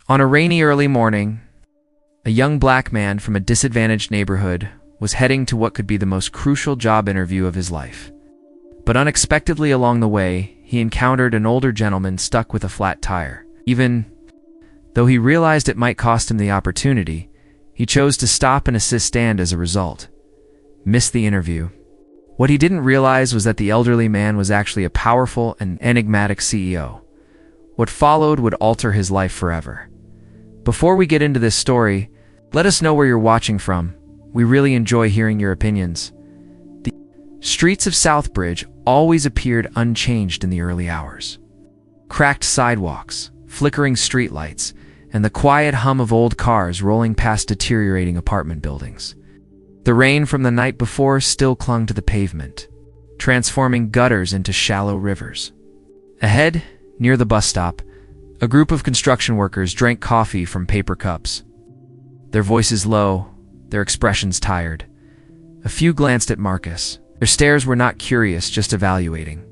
On a rainy early morning, a young black man from a disadvantaged neighborhood was heading to what could be the most crucial job interview of his life. But unexpectedly along the way, he encountered an older gentleman stuck with a flat tire. Even though he realized it might cost him the opportunity, he chose to stop and assist and, as a result, missed the interview. What he didn't realize was that the elderly man was actually a powerful and enigmatic CEO. What followed would alter his life forever. Before we get into this story, let us know where you're watching from. We really enjoy hearing your opinions. The streets of Southbridge always appeared unchanged in the early hours. Cracked sidewalks, flickering streetlights, and the quiet hum of old cars rolling past deteriorating apartment buildings. The rain from the night before still clung to the pavement, transforming gutters into shallow rivers. Ahead, near the bus stop, a group of construction workers drank coffee from paper cups. Their voices low, their expressions tired. A few glanced at Marcus. Their stares were not curious, just evaluating.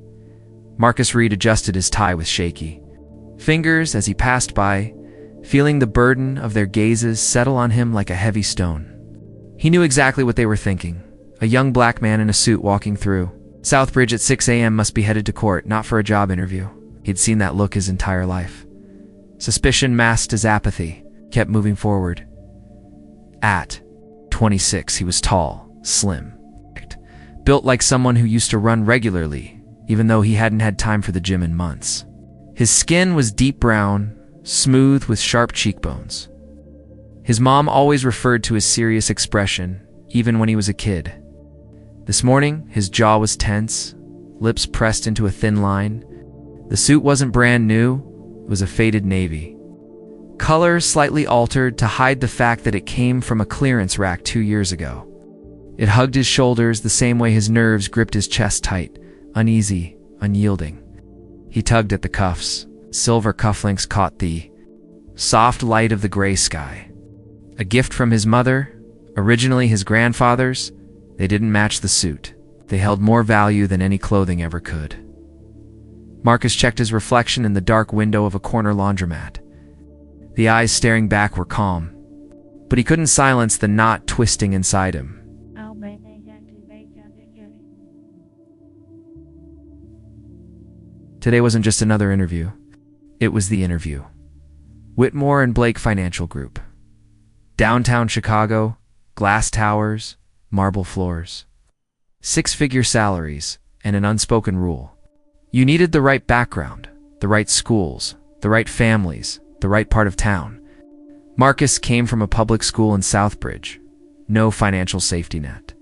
Marcus Reed adjusted his tie with shaky fingers as he passed by, feeling the burden of their gazes settle on him like a heavy stone. He knew exactly what they were thinking. A young black man in a suit walking through Southbridge at 6 a.m. must be headed to court, not for a job interview. He'd seen that look his entire life. Suspicion masked as apathy, kept moving forward. At 26, he was tall, slim, built like someone who used to run regularly, even though he hadn't had time for the gym in months. His skin was deep brown, smooth with sharp cheekbones. His mom always referred to his serious expression, even when he was a kid. This morning, his jaw was tense, lips pressed into a thin line. The suit wasn't brand new. It was a faded navy. Color slightly altered to hide the fact that it came from a clearance rack 2 years ago. It hugged his shoulders the same way his nerves gripped his chest tight, uneasy, unyielding. He tugged at the cuffs. Silver cufflinks caught the soft light of the gray sky. A gift from his mother, originally his grandfather's. They didn't match the suit. They held more value than any clothing ever could. Marcus checked his reflection in the dark window of a corner laundromat. The eyes staring back were calm, but he couldn't silence the knot twisting inside him. Today wasn't just another interview. It was the interview. Whitmore and Blake Financial Group. Downtown Chicago, glass towers, marble floors. 6-figure salaries, and an unspoken rule. You needed the right background, the right schools, the right families, the right part of town. Marcus came from a public school in Southbridge. No financial safety net.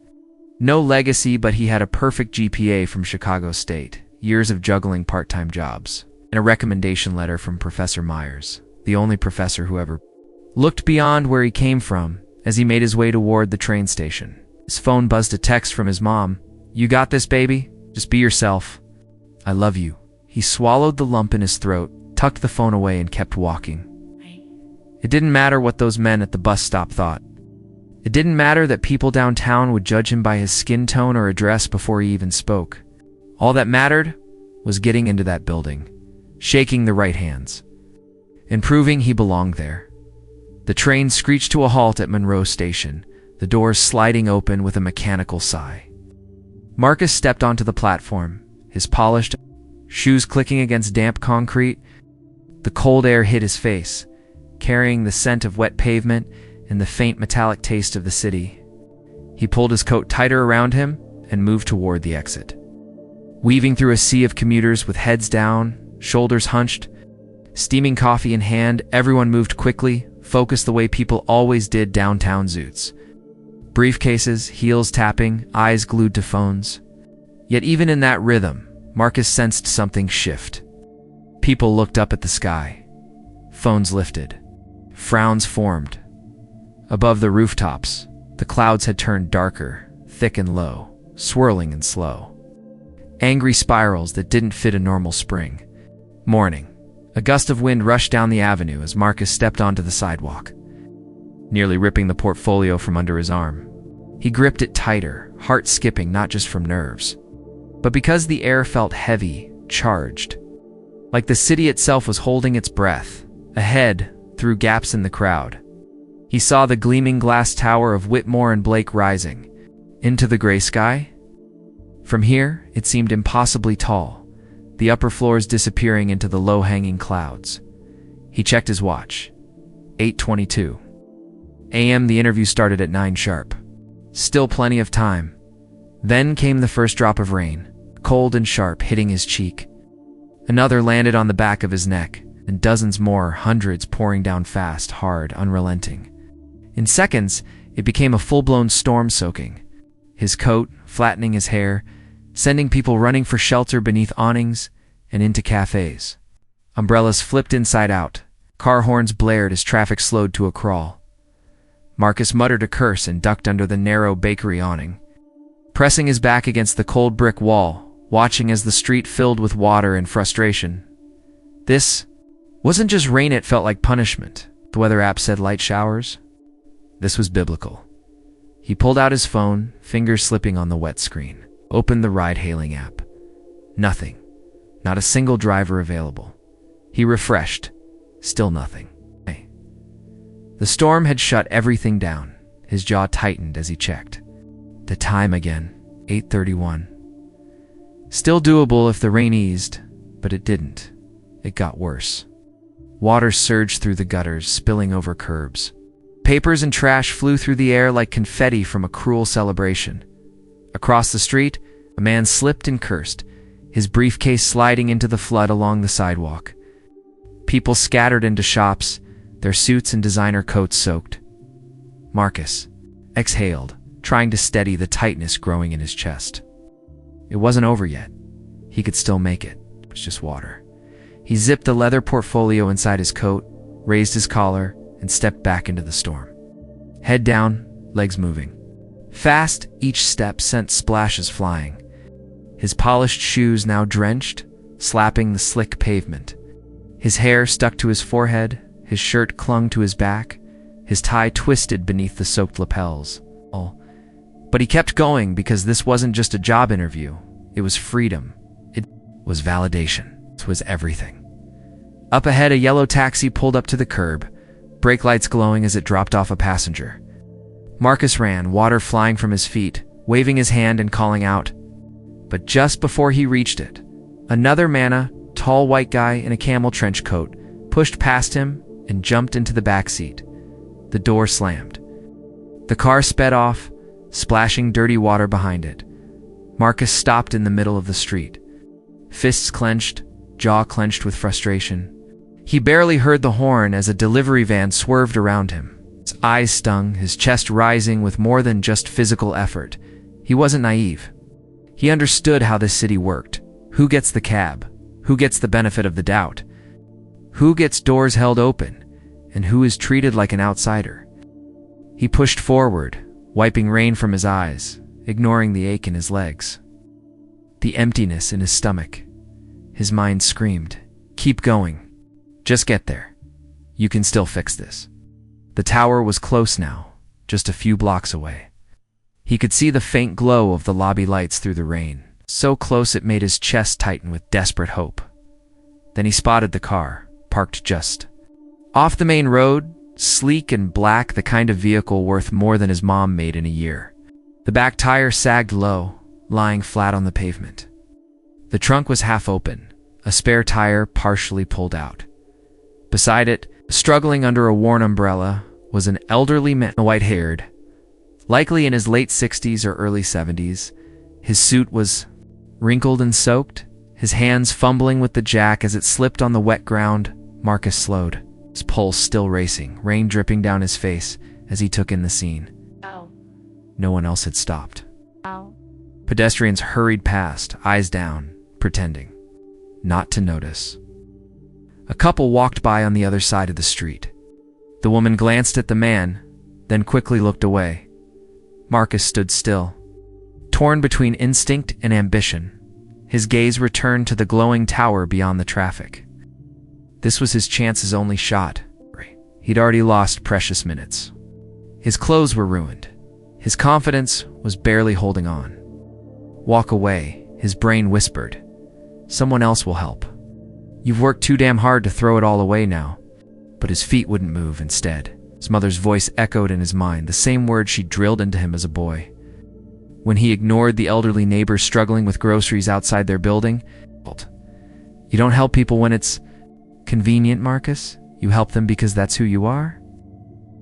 No legacy, but he had a perfect GPA from Chicago State, years of juggling part-time jobs, and a recommendation letter from Professor Myers, the only professor who ever looked beyond where he came from. As he made his way toward the train station, his phone buzzed a text from his mom. "You got this, baby. Just be yourself. I love you." He swallowed the lump in his throat, tucked the phone away, and kept walking. It didn't matter what those men at the bus stop thought. It didn't matter that people downtown would judge him by his skin tone or address before he even spoke. All that mattered was getting into that building, shaking the right hands, and proving he belonged there. The train screeched to a halt at Monroe Station, the doors sliding open with a mechanical sigh. Marcus stepped onto the platform, his polished shoes clicking against damp concrete. The cold air hit his face, carrying the scent of wet pavement and the faint metallic taste of the city. He pulled his coat tighter around him and moved toward the exit. Weaving through a sea of commuters with heads down, shoulders hunched, steaming coffee in hand, everyone moved quickly, focused the way people always did downtown Zoots. Briefcases, heels tapping, eyes glued to phones. Yet even in that rhythm, Marcus sensed something shift. People looked up at the sky. Phones lifted. Frowns formed. Above the rooftops, the clouds had turned darker, thick and low, swirling and slow. Angry spirals that didn't fit a normal spring morning. A gust of wind rushed down the avenue as Marcus stepped onto the sidewalk, nearly ripping the portfolio from under his arm. He gripped it tighter, heart skipping not just from nerves, but because the air felt heavy, charged. Like the city itself was holding its breath. Ahead, through gaps in the crowd. He saw the gleaming glass tower of Whitmore and Blake rising into the gray sky. From here, it seemed impossibly tall, the upper floors disappearing into the low-hanging clouds. He checked his watch. 8:22 a.m. The interview started at 9 sharp. Still plenty of time. Then came the first drop of rain, cold and sharp, hitting his cheek. Another landed on the back of his neck, and dozens more, hundreds, pouring down fast, hard, unrelenting. In seconds, it became a full-blown storm, soaking his coat, flattening his hair, sending people running for shelter beneath awnings and into cafes. Umbrellas flipped inside out. Car horns blared as traffic slowed to a crawl. Marcus muttered a curse and ducked under the narrow bakery awning, pressing his back against the cold brick wall, watching as the street filled with water and frustration. This wasn't just rain, it felt like punishment. The weather app said light showers. This was biblical. He pulled out his phone, fingers slipping on the wet screen, opened the ride-hailing app. Nothing. Not a single driver available. He refreshed. Still nothing. Hey. The storm had shut everything down. His jaw tightened as he checked. The time again, 8:31. Still doable if the rain eased, but it didn't. It got worse. Water surged through the gutters, spilling over curbs. Papers and trash flew through the air like confetti from a cruel celebration. Across the street, a man slipped and cursed, his briefcase sliding into the flood along the sidewalk. People scattered into shops, their suits and designer coats soaked. Marcus exhaled, trying to steady the tightness growing in his chest. It wasn't over yet. He could still make it. It was just water. He zipped the leather portfolio inside his coat, raised his collar, and stepped back into the storm. Head down, legs moving. Fast, each step sent splashes flying. His polished shoes now drenched, slapping the slick pavement. His hair stuck to his forehead, his shirt clung to his back, his tie twisted beneath the soaked lapels. But he kept going because this wasn't just a job interview. It was freedom. It was validation. It was everything. Up ahead, a yellow taxi pulled up to the curb, brake lights glowing as it dropped off a passenger. Marcus ran, water flying from his feet, waving his hand and calling out. But just before he reached it, another man, a tall white guy in a camel trench coat, pushed past him and jumped into the back seat. The door slammed. The car sped off, splashing dirty water behind it. Marcus stopped in the middle of the street, fists clenched, jaw clenched with frustration. He barely heard the horn as a delivery van swerved around him. His eyes stung, his chest rising with more than just physical effort. He wasn't naive. He understood how this city worked. Who gets the cab? Who gets the benefit of the doubt? Who gets doors held open? And who is treated like an outsider? He pushed forward, wiping rain from his eyes, ignoring the ache in his legs, the emptiness in his stomach. His mind screamed, "Keep going. Just get there. You can still fix this." The tower was close now, just a few blocks away. He could see the faint glow of the lobby lights through the rain, so close it made his chest tighten with desperate hope. Then he spotted the car, parked just off the main road, sleek and black, the kind of vehicle worth more than his mom made in a year. The back tire sagged low, lying flat on the pavement. The trunk was half open, a spare tire partially pulled out. Beside it, struggling under a worn umbrella, was an elderly man, white-haired, likely in his late 60s or early 70s. His suit was wrinkled and soaked, his hands fumbling with the jack as it slipped on the wet ground. Marcus slowed, his pulse still racing, rain dripping down his face as he took in the scene. Ow. No one else had stopped. Ow. Pedestrians hurried past, eyes down, pretending not to notice. A couple walked by on the other side of the street. The woman glanced at the man, then quickly looked away. Marcus stood still, torn between instinct and ambition. His gaze returned to the glowing tower beyond the traffic. This was his chance's only shot. He'd already lost precious minutes. His clothes were ruined. His confidence was barely holding on. Walk away, his brain whispered. Someone else will help. You've worked too damn hard to throw it all away now. but his feet wouldn't move. Instead, his mother's voice echoed in his mind, the same words she drilled into him as a boy. When he ignored the elderly neighbors struggling with groceries outside their building, "You don't help people when it's convenient, Marcus. You help them because that's who you are."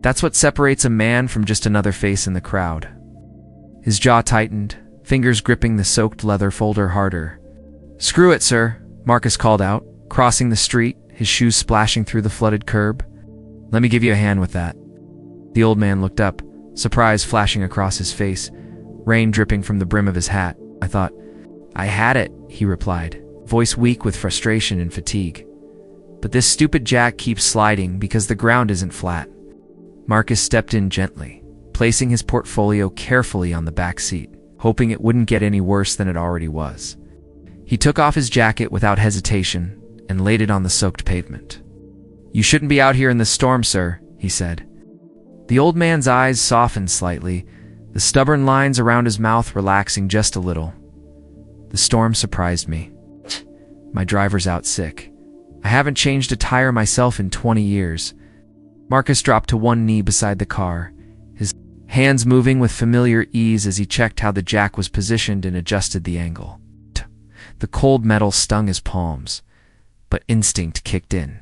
That's what separates a man from just another face in the crowd. His jaw tightened, fingers gripping the soaked leather folder harder. "Screw it, sir," Marcus called out, crossing the street, his shoes splashing through the flooded curb. "Let me give you a hand with that." The old man looked up, surprise flashing across his face, rain dripping from the brim of his hat. "I thought I had it," he replied, voice weak with frustration and fatigue. "But this stupid jack keeps sliding because the ground isn't flat." Marcus stepped in gently, placing his portfolio carefully on the back seat, hoping it wouldn't get any worse than it already was. He took off his jacket without hesitation and laid it on the soaked pavement. "You shouldn't be out here in this storm, sir," he said. The old man's eyes softened slightly, the stubborn lines around his mouth relaxing just a little. "The storm surprised me. My driver's out sick. I haven't changed a tire myself in 20 years. Marcus dropped to one knee beside the car, his hands moving with familiar ease as he checked how the jack was positioned and adjusted the angle. The cold metal stung his palms, but instinct kicked in.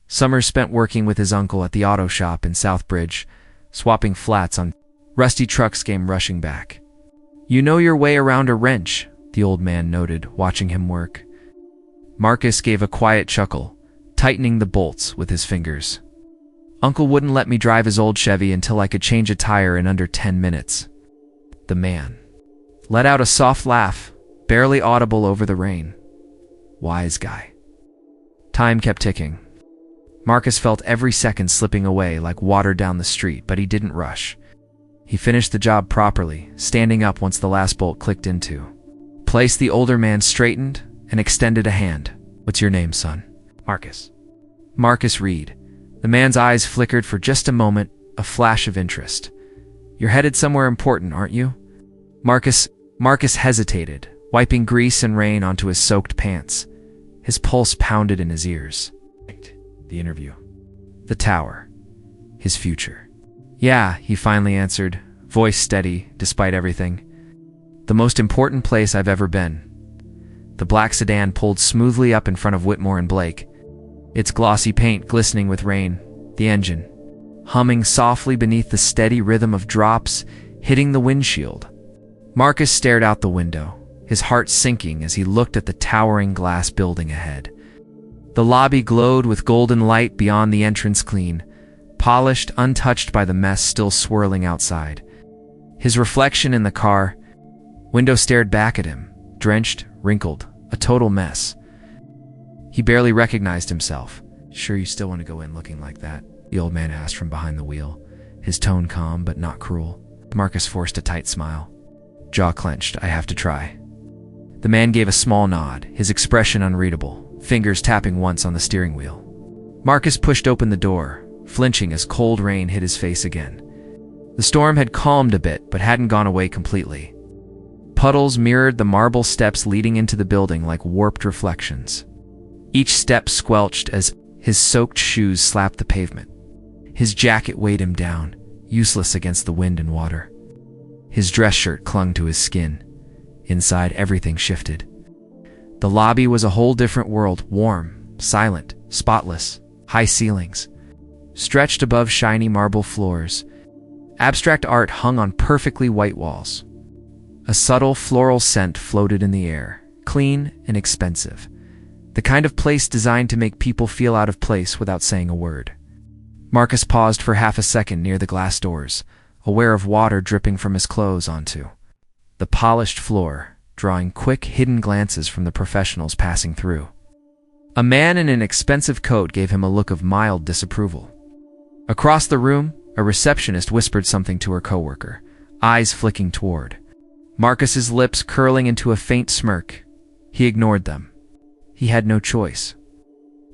Summers spent working with his uncle at the auto shop in Southbridge, swapping flats on rusty trucks came rushing back. "You know your way around a wrench," the old man noted, watching him work. Marcus gave a quiet chuckle, tightening the bolts with his fingers. "Uncle wouldn't let me drive his old Chevy until I could change a tire in under 10 minutes. The man let out a soft laugh, barely audible over the rain. Wise guy. Time kept ticking. Marcus felt every second slipping away like water down the street, but he didn't rush. He finished the job properly, standing up once the last bolt clicked into place. The older man straightened and extended a hand. "What's your name, son?" "Marcus." "Marcus Reed." The man's eyes flickered for just a moment, a flash of interest. "You're headed somewhere important, aren't you?" Marcus hesitated, wiping grease and rain onto his soaked pants. His pulse pounded in his ears. The interview. The tower. His future. "Yeah," he finally answered, voice steady despite everything. "The most important place I've ever been." The black sedan pulled smoothly up in front of Whitmore and Blake, its glossy paint glistening with rain, the engine humming softly beneath the steady rhythm of drops hitting the windshield. Marcus stared out the window, his heart sinking as he looked at the towering glass building ahead. The lobby glowed with golden light beyond the entrance, clean, polished, untouched by the mess still swirling outside. His reflection in the car window stared back at him, drenched, wrinkled, a total mess. He barely recognized himself. "Sure you still want to go in looking like that?" the old man asked from behind the wheel, his tone calm but not cruel. Marcus forced a tight smile. Jaw clenched. "I have to try." The man gave a small nod, his expression unreadable, fingers tapping once on the steering wheel. Marcus pushed open the door, flinching as cold rain hit his face again. The storm had calmed a bit but hadn't gone away completely. Puddles mirrored the marble steps leading into the building like warped reflections. Each step squelched as his soaked shoes slapped the pavement. His jacket weighed him down, useless against the wind and water. His dress shirt clung to his skin. Inside, everything shifted. The lobby was a whole different world, warm, silent, spotless, high ceilings, stretched above shiny marble floors. Abstract art hung on perfectly white walls. A subtle floral scent floated in the air, clean and expensive. The kind of place designed to make people feel out of place without saying a word. Marcus paused for half a second near the glass doors, aware of water dripping from his clothes onto the polished floor, drawing quick, hidden glances from the professionals passing through. A man in an expensive coat gave him a look of mild disapproval. Across the room, a receptionist whispered something to her coworker, eyes flicking toward Marcus's lips curling into a faint smirk. He ignored them. He had no choice.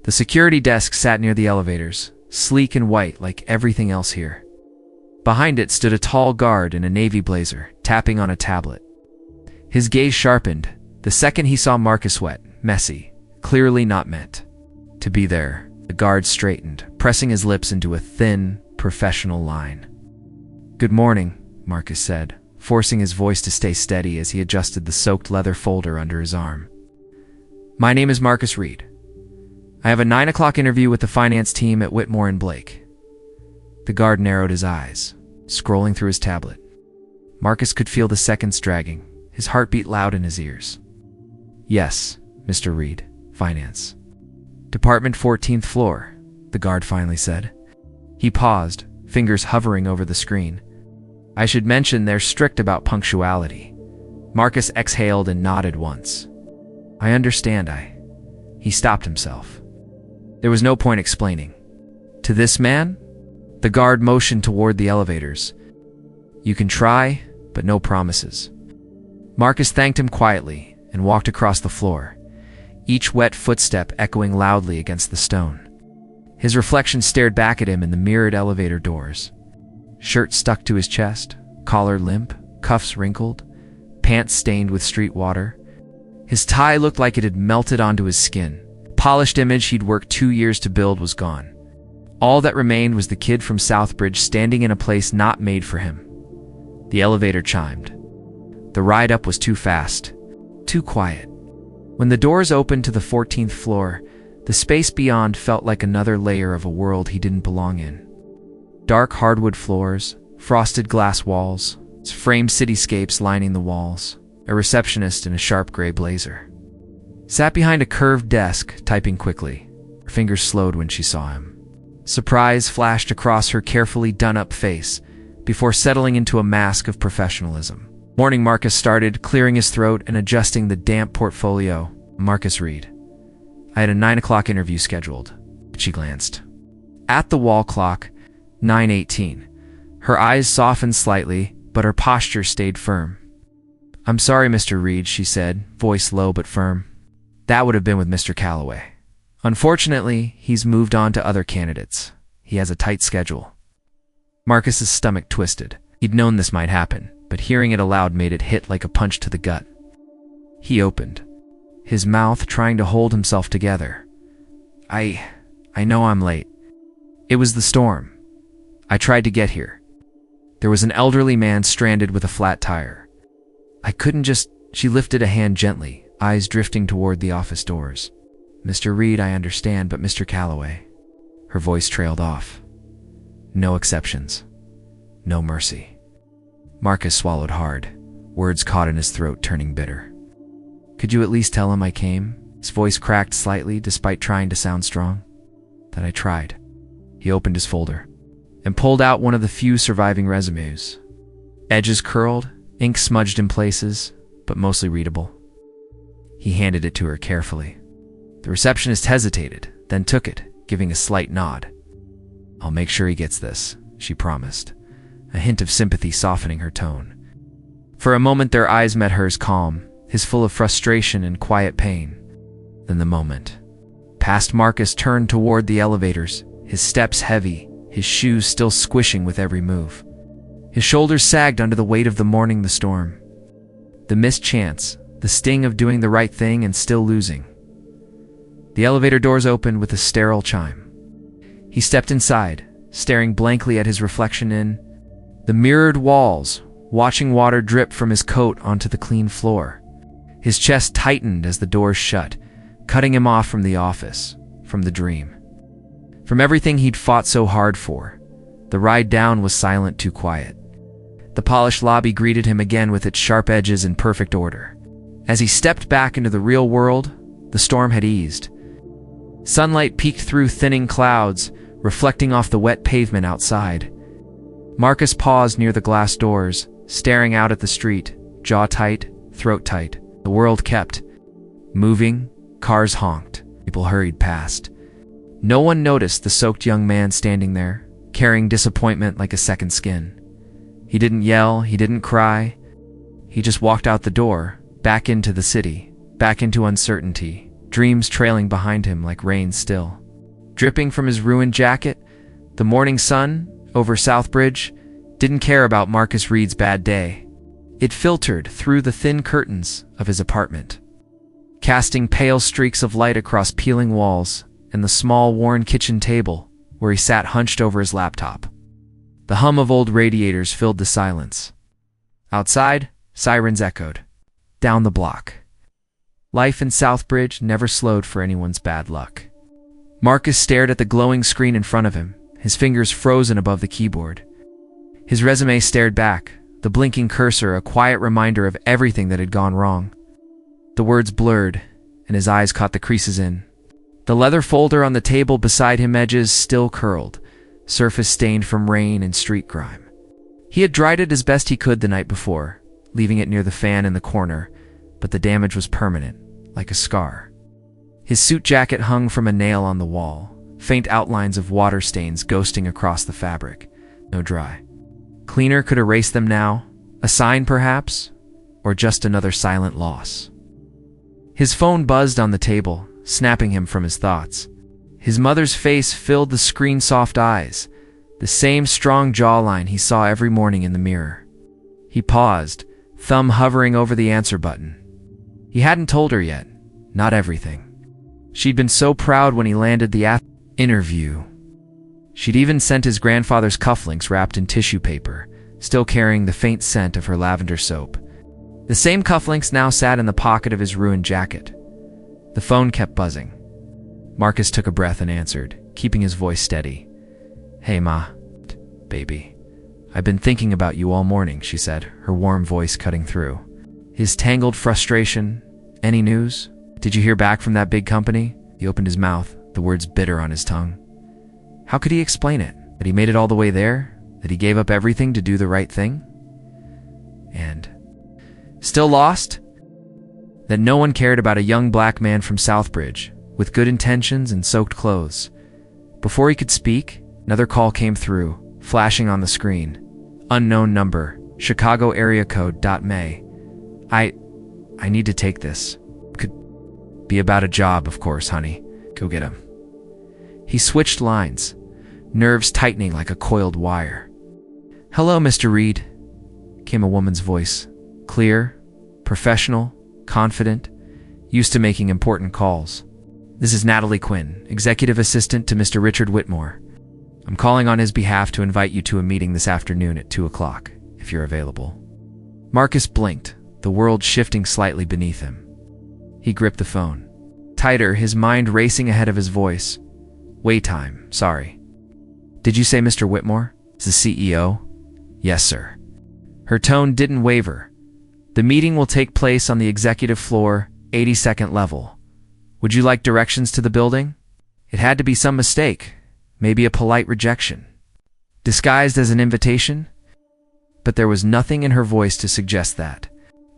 The security desk sat near the elevators, sleek and white like everything else here. Behind it stood a tall guard in a navy blazer, tapping on a tablet. His gaze sharpened the second he saw Marcus wet, messy, clearly not meant to be there. The guard straightened, pressing his lips into a thin, professional line. "Good morning," Marcus said, forcing his voice to stay steady as he adjusted the soaked leather folder under his arm. "My name is Marcus Reed. I have a 9 o'clock interview with the finance team at Whitmore and Blake." The guard narrowed his eyes, scrolling through his tablet. Marcus could feel the seconds dragging, his heartbeat loud in his ears. "Yes, Mr. Reed, finance. Department 14th floor," the guard finally said. He paused, fingers hovering over the screen. "I should mention they're strict about punctuality." Marcus exhaled and nodded once. "I understand, He stopped himself. There was no point explaining. "To this man?" The guard motioned toward the elevators. "You can try, but no promises." Marcus thanked him quietly and walked across the floor, each wet footstep echoing loudly against the stone. His reflection stared back at him in the mirrored elevator doors. Shirt stuck to his chest, collar limp, cuffs wrinkled, pants stained with street water. His tie looked like it had melted onto his skin. The polished image he'd worked 2 years to build was gone. All that remained was the kid from Southbridge standing in a place not made for him. The elevator chimed. The ride up was too fast, too quiet. When the doors opened to the 14th floor, the space beyond felt like another layer of a world he didn't belong in. Dark hardwood floors, frosted glass walls, framed cityscapes lining the walls, a receptionist in a sharp gray blazer. Sat behind a curved desk, typing quickly. Her fingers slowed when she saw him. Surprise flashed across her carefully done-up face, before settling into a mask of professionalism. "Morning," Marcus started, clearing his throat and adjusting the damp portfolio. "Marcus Reed. I had a 9 o'clock interview scheduled." She glanced. At the wall clock, 9:18. Her eyes softened slightly, but her posture stayed firm. "I'm sorry, Mr. Reed," she said, voice low but firm. "That would have been with Mr. Calloway. Unfortunately, he's moved on to other candidates. He has a tight schedule." Marcus's stomach twisted. He'd known this might happen, but hearing it aloud made it hit like a punch to the gut. He opened, his mouth trying to hold himself together. I know I'm late. It was the storm. I tried to get here. There was an elderly man stranded with a flat tire. I couldn't just..." She lifted a hand gently, eyes drifting toward the office doors. "Mr. Reed, I understand, but Mr. Calloway..." Her voice trailed off. "No exceptions. No mercy." Marcus swallowed hard, words caught in his throat, turning bitter. "Could you at least tell him I came?" His voice cracked slightly despite trying to sound strong. "That I tried." He opened his folder and pulled out one of the few surviving resumes. Edges curled, ink smudged in places, but mostly readable. He handed it to her carefully. The receptionist hesitated, then took it, giving a slight nod. "I'll make sure he gets this," she promised, a hint of sympathy softening her tone. For a moment their eyes met hers, calm, his full of frustration and quiet pain. Then the moment passed. Marcus turned toward the elevators, his steps heavy, his shoes still squishing with every move. His shoulders sagged under the weight of the morning, the storm. The missed chance, the sting of doing the right thing and still losing. The elevator doors opened with a sterile chime. He stepped inside, staring blankly at his reflection in the mirrored walls, watching water drip from his coat onto the clean floor. His chest tightened as the doors shut, cutting him off from the office, from the dream. From everything he'd fought so hard for. The ride down was silent, too quiet. The polished lobby greeted him again with its sharp edges in perfect order. As he stepped back into the real world, the storm had eased. Sunlight peeked through thinning clouds, reflecting off the wet pavement outside. Marcus paused near the glass doors, staring out at the street, jaw tight, throat tight. The world kept moving, cars honked, people hurried past. No one noticed the soaked young man standing there, carrying disappointment like a second skin. He didn't yell, he didn't cry. He just walked out the door, back into the city, back into uncertainty, dreams trailing behind him like rain still. Dripping from his ruined jacket, the morning sun, over Southbridge, didn't care about Marcus Reed's bad day. It filtered through the thin curtains of his apartment, casting pale streaks of light across peeling walls and and the small, worn kitchen table where he sat hunched over his laptop. The hum of old radiators filled the silence. Outside, sirens echoed. Down the block. Life in Southbridge never slowed for anyone's bad luck. Marcus stared at the glowing screen in front of him, his fingers frozen above the keyboard. His resume stared back, the blinking cursor a quiet reminder of everything that had gone wrong. The words blurred, and his eyes caught the creases in. The leather folder on the table beside him, edges still curled, surface stained from rain and street grime. He had dried it as best he could the night before, leaving it near the fan in the corner, but the damage was permanent, like a scar. His suit jacket hung from a nail on the wall, faint outlines of water stains ghosting across the fabric. No dry. Cleaner could erase them now, a sign perhaps, or just another silent loss. His phone buzzed on the table, snapping him from his thoughts. His mother's face filled the screen's soft eyes, the same strong jawline he saw every morning in the mirror. He paused, thumb hovering over the answer button. He hadn't told her yet, not everything. She'd been so proud when he landed the interview. She'd even sent his grandfather's cufflinks wrapped in tissue paper, still carrying the faint scent of her lavender soap. The same cufflinks now sat in the pocket of his ruined jacket. The phone kept buzzing. Marcus took a breath and answered, keeping his voice steady. "Hey, Ma. Baby. I've been thinking about you all morning," she said, her warm voice cutting through. His tangled frustration. "Any news? Did you hear back from that big company?" He opened his mouth, the words bitter on his tongue. How could he explain it? That he made it all the way there? That he gave up everything to do the right thing? And still lost? That no one cared about a young black man from Southbridge, with good intentions and soaked clothes. Before he could speak, another call came through, flashing on the screen. Unknown number, Chicago area code .May. I need to take this. Could be about a job, of course, honey. Go get him. He switched lines, nerves tightening like a coiled wire. "Hello, Mr. Reed," came a woman's voice. Clear, professional, confident, used to making important calls. "This is Natalie Quinn, executive assistant to Mr. Richard Whitmore. I'm calling on his behalf to invite you to a meeting this afternoon at 2 o'clock, if you're available." Marcus blinked, the world shifting slightly beneath him. He gripped the phone. Tighter, his mind racing ahead of his voice. "Wait time, sorry. Did you say Mr. Whitmore? Is the CEO?" "Yes, sir." Her tone didn't waver. "The meeting will take place on the executive floor, 82nd level. Would you like directions to the building?" It had to be some mistake, maybe a polite rejection, disguised as an invitation. But there was nothing in her voice to suggest that.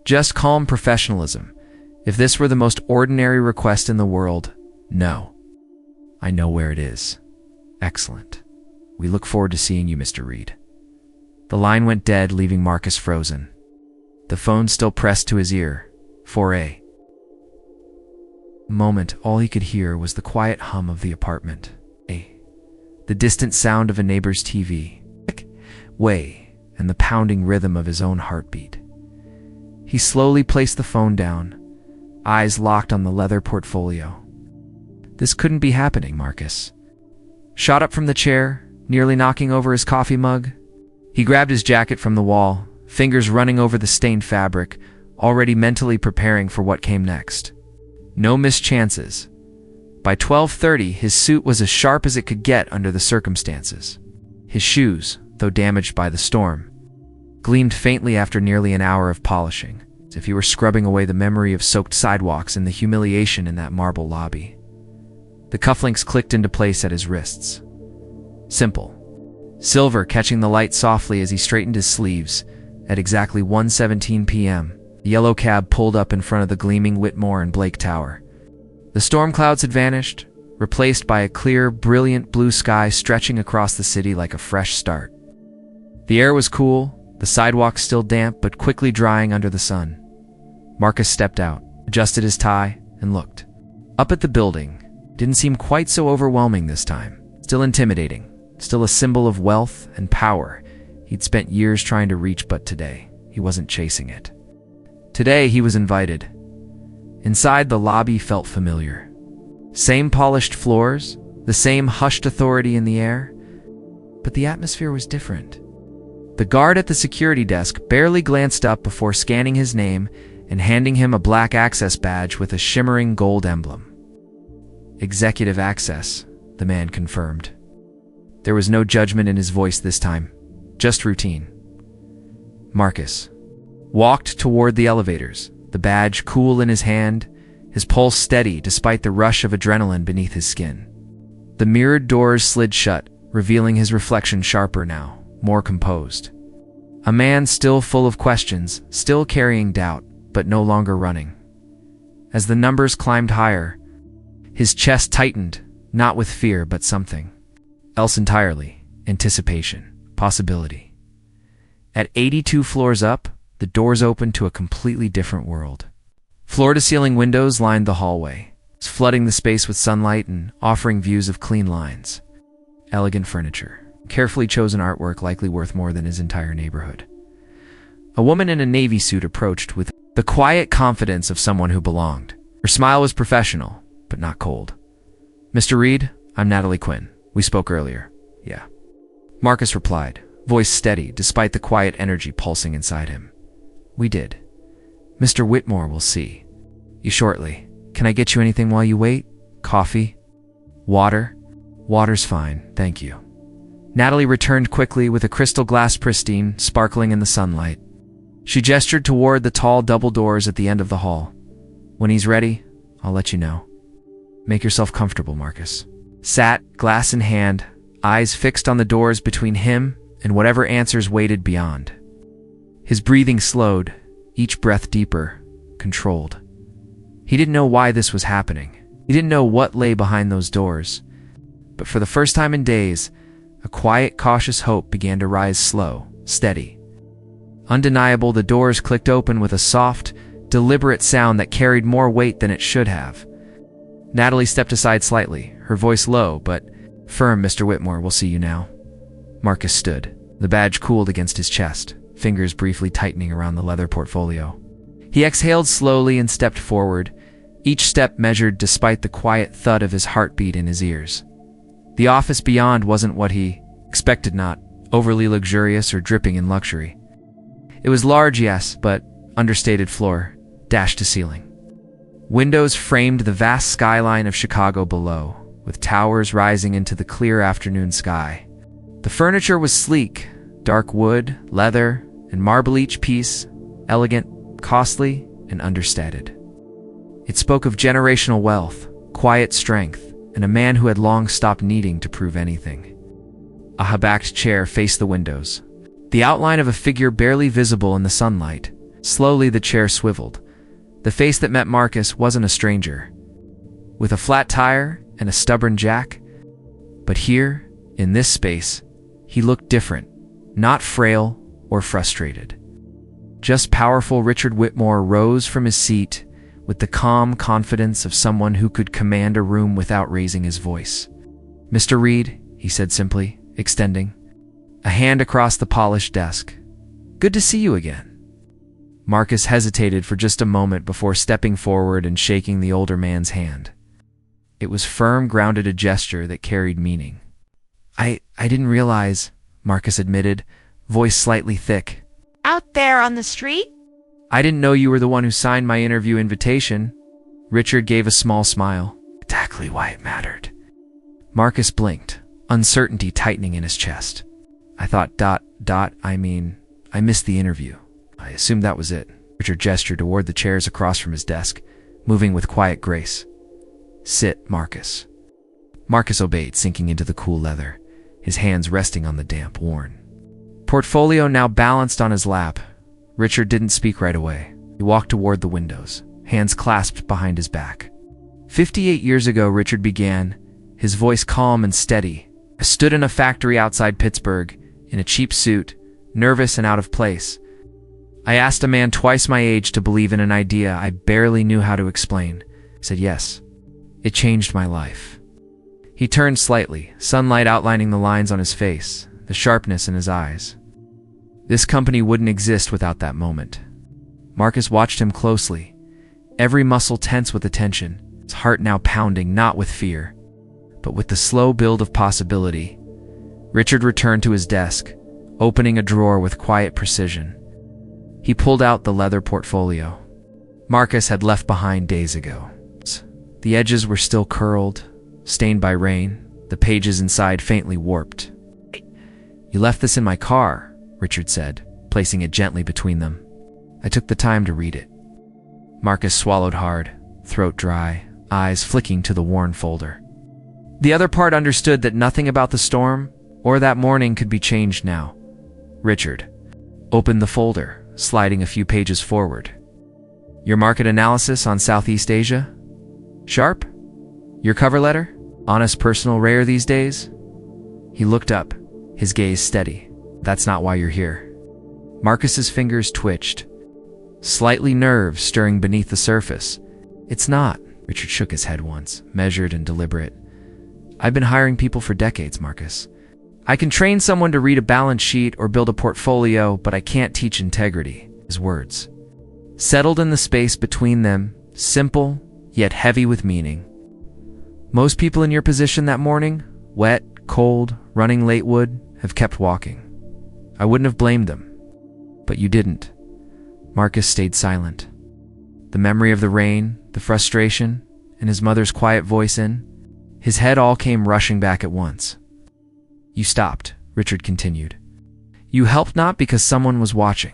Just calm professionalism. If this were the most ordinary request in the world, no. "I know where it is." "Excellent. We look forward to seeing you, Mr. Reed." The line went dead, leaving Marcus frozen. The phone still pressed to his ear. 4A. Moment, all he could hear was the quiet hum of the apartment. The distant sound of a neighbor's TV. Way, and the pounding rhythm of his own heartbeat. He slowly placed the phone down, eyes locked on the leather portfolio. This couldn't be happening, Marcus. Shot up from the chair, nearly knocking over his coffee mug. He grabbed his jacket from the wall, fingers running over the stained fabric, already mentally preparing for what came next. No missed chances. By 12:30, his suit was as sharp as it could get under the circumstances. His shoes, though damaged by the storm, gleamed faintly after nearly an hour of polishing, as if he were scrubbing away the memory of soaked sidewalks and the humiliation in that marble lobby. The cufflinks clicked into place at his wrists. Simple. Silver catching the light softly as he straightened his sleeves. At exactly 1:17 p.m., the yellow cab pulled up in front of the gleaming Whitmore and Blake Tower. The storm clouds had vanished, replaced by a clear, brilliant blue sky stretching across the city like a fresh start. The air was cool, the sidewalks still damp but quickly drying under the sun. Marcus stepped out, adjusted his tie, and looked. Up at the building. Didn't seem quite so overwhelming this time. Still intimidating. Still a symbol of wealth and power he'd spent years trying to reach, but today, he wasn't chasing it. Today, he was invited. Inside, the lobby felt familiar. Same polished floors, the same hushed authority in the air. But the atmosphere was different. The guard at the security desk barely glanced up before scanning his name and handing him a black access badge with a shimmering gold emblem. "Executive access," the man confirmed. There was no judgment in his voice this time, just routine. Marcus walked toward the elevators, the badge cool in his hand, his pulse steady despite the rush of adrenaline beneath his skin. The mirrored doors slid shut, revealing his reflection sharper now, more composed. A man still full of questions, still carrying doubt, but no longer running. As the numbers climbed higher, his chest tightened, not with fear but something else entirely: anticipation, possibility. At 82 floors up, the doors opened to a completely different world. Floor-to-ceiling windows lined the hallway, flooding the space with sunlight and offering views of clean lines. Elegant furniture, carefully chosen artwork likely worth more than his entire neighborhood. A woman in a navy suit approached with the quiet confidence of someone who belonged. Her smile was professional, but not cold. "Mr. Reed, I'm Natalie Quinn. We spoke earlier." "Yeah." Marcus replied, voice steady despite the quiet energy pulsing inside him. "We did. Mr. Whitmore will see you shortly. Can I get you anything while you wait? Coffee? Water?" "Water's fine, thank you." Natalie returned quickly with a crystal glass pristine, sparkling in the sunlight. She gestured toward the tall double doors at the end of the hall. "When he's ready, I'll let you know. Make yourself comfortable, Marcus." Sat, glass in hand, eyes fixed on the doors between him and whatever answers waited beyond. His breathing slowed, each breath deeper, controlled. He didn't know why this was happening. He didn't know what lay behind those doors. But for the first time in days, a quiet, cautious hope began to rise slow, steady. Undeniable, the doors clicked open with a soft, deliberate sound that carried more weight than it should have. Natalie stepped aside slightly, her voice low but firm. "Mr. Whitmore will see you now." Marcus stood, the badge cooled against his chest, fingers briefly tightening around the leather portfolio. He exhaled slowly and stepped forward, each step measured despite the quiet thud of his heartbeat in his ears. The office beyond wasn't what he expected, not overly luxurious or dripping in luxury. It was large, yes, but understated floor, dashed to ceiling. Windows framed the vast skyline of Chicago below, with towers rising into the clear afternoon sky. The furniture was sleek, dark wood, leather, and marble each piece, elegant, costly, and understated. It spoke of generational wealth, quiet strength, and a man who had long stopped needing to prove anything. A high-backed chair faced the windows, the outline of a figure barely visible in the sunlight. Slowly the chair swiveled. The face that met Marcus wasn't a stranger, with a flat tire and a stubborn jack. But here, in this space, he looked different, not frail or frustrated. Just powerful. Richard Whitmore rose from his seat with the calm confidence of someone who could command a room without raising his voice. "Mr. Reed," he said simply, extending a hand across the polished desk. "Good to see you again." Marcus hesitated for just a moment before stepping forward and shaking the older man's hand. It was firm, grounded, a gesture that carried meaning. I didn't realize," Marcus admitted, voice slightly thick. "Out there on the street?" "I didn't know you were the one who signed my interview invitation." Richard gave a small smile. "Exactly why it mattered." Marcus blinked, uncertainty tightening in his chest. I missed the interview. I assumed that was it." Richard gestured toward the chairs across from his desk, moving with quiet grace. "Sit, Marcus." Marcus obeyed, sinking into the cool leather, his hands resting on the damp, worn portfolio now balanced on his lap. Richard didn't speak right away. He walked toward the windows, hands clasped behind his back. 58 years ago, Richard began, his voice calm and steady. "I stood in a factory outside Pittsburgh, in a cheap suit, nervous and out of place. I asked a man twice my age to believe in an idea I barely knew how to explain. He said yes. It changed my life." He turned slightly, sunlight outlining the lines on his face, the sharpness in his eyes. This company wouldn't exist without that moment. Marcus watched him closely, every muscle tense with attention. his heart now pounding not with fear, but with the slow build of possibility. Richard returned to his desk, opening a drawer with quiet precision. He pulled out the leather portfolio Marcus had left behind days ago. The edges were still curled, stained by rain, the pages inside faintly warped. "You left this in my car," Richard said, placing it gently between them. "I took the time to read it." Marcus swallowed hard, throat dry, eyes flicking to the worn folder. The other part understood that nothing about the storm or that morning could be changed now. Richard opened the folder, sliding a few pages forward. "Your market analysis on Southeast Asia? Sharp? Your cover letter? Honest, personal, rare these days?" He looked up, his gaze steady. "That's not why you're here." Marcus's fingers twitched, slightly nerves stirring beneath the surface. "It's not." Richard shook his head once, measured and deliberate. "I've been hiring people for decades, Marcus. I can train someone to read a balance sheet or build a portfolio, but I can't teach integrity." His words settled in the space between them, simple, yet heavy with meaning. "Most people in your position that morning, wet, cold, running late, would have kept walking. I wouldn't have blamed them. But you didn't." Marcus stayed silent. The memory of the rain, the frustration, and his mother's quiet voice in his head all came rushing back at once. "You stopped," Richard continued. "You helped not because someone was watching.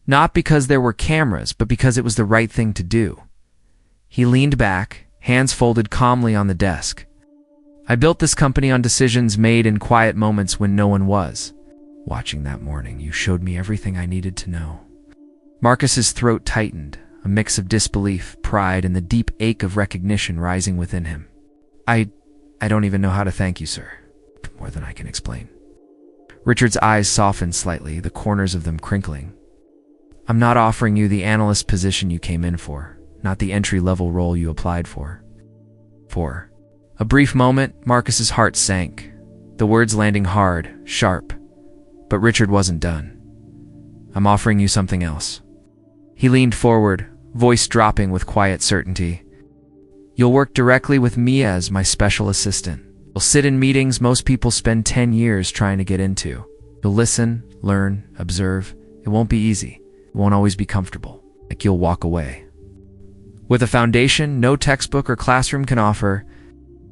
Not because there were cameras, but because it was the right thing to do." He leaned back, hands folded calmly on the desk. "I built this company on decisions made in quiet moments when no one was watching. That morning, you showed me everything I needed to know." Marcus's throat tightened, a mix of disbelief, pride, and the deep ache of recognition rising within him. I don't even know how to thank you, sir. More than I can explain." Richard's eyes softened slightly, the corners of them crinkling. "I'm not offering you the analyst position you came in for, not the entry-level role you applied for." For a brief moment, Marcus's heart sank, the words landing hard, sharp. But Richard wasn't done. "I'm offering you something else." He leaned forward, voice dropping with quiet certainty. "You'll work directly with me as my special assistant. You'll sit in meetings most people spend 10 years trying to get into. You'll listen, learn, observe. It won't be easy. It won't always be comfortable. Like you'll walk away with a foundation no textbook or classroom can offer."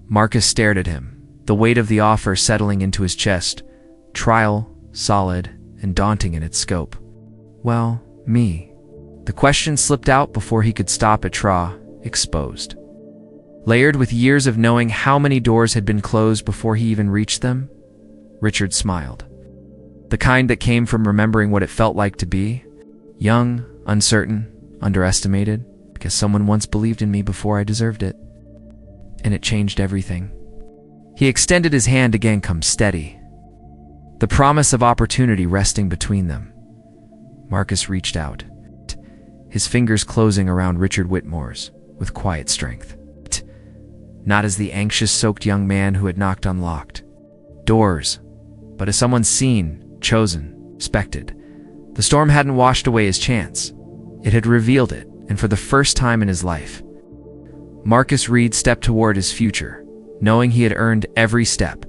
Marcus stared at him, the weight of the offer settling into his chest, trial, solid, and daunting in its scope. "Well, me." The question slipped out before he could stop at exposed. Layered with years of knowing how many doors had been closed before he even reached them, Richard smiled. The kind that came from remembering what it felt like to be young, uncertain, underestimated, because someone once believed in me before I deserved it. And it changed everything. He extended his hand again, come steady, the promise of opportunity resting between them. Marcus reached out, his fingers closing around Richard Whitmore's with quiet strength. Not as the anxious, soaked young man who had knocked unlocked doors, but as someone seen, chosen, respected. The storm hadn't washed away his chance. It had revealed it, and for the first time in his life, Marcus Reed stepped toward his future, knowing he had earned every step.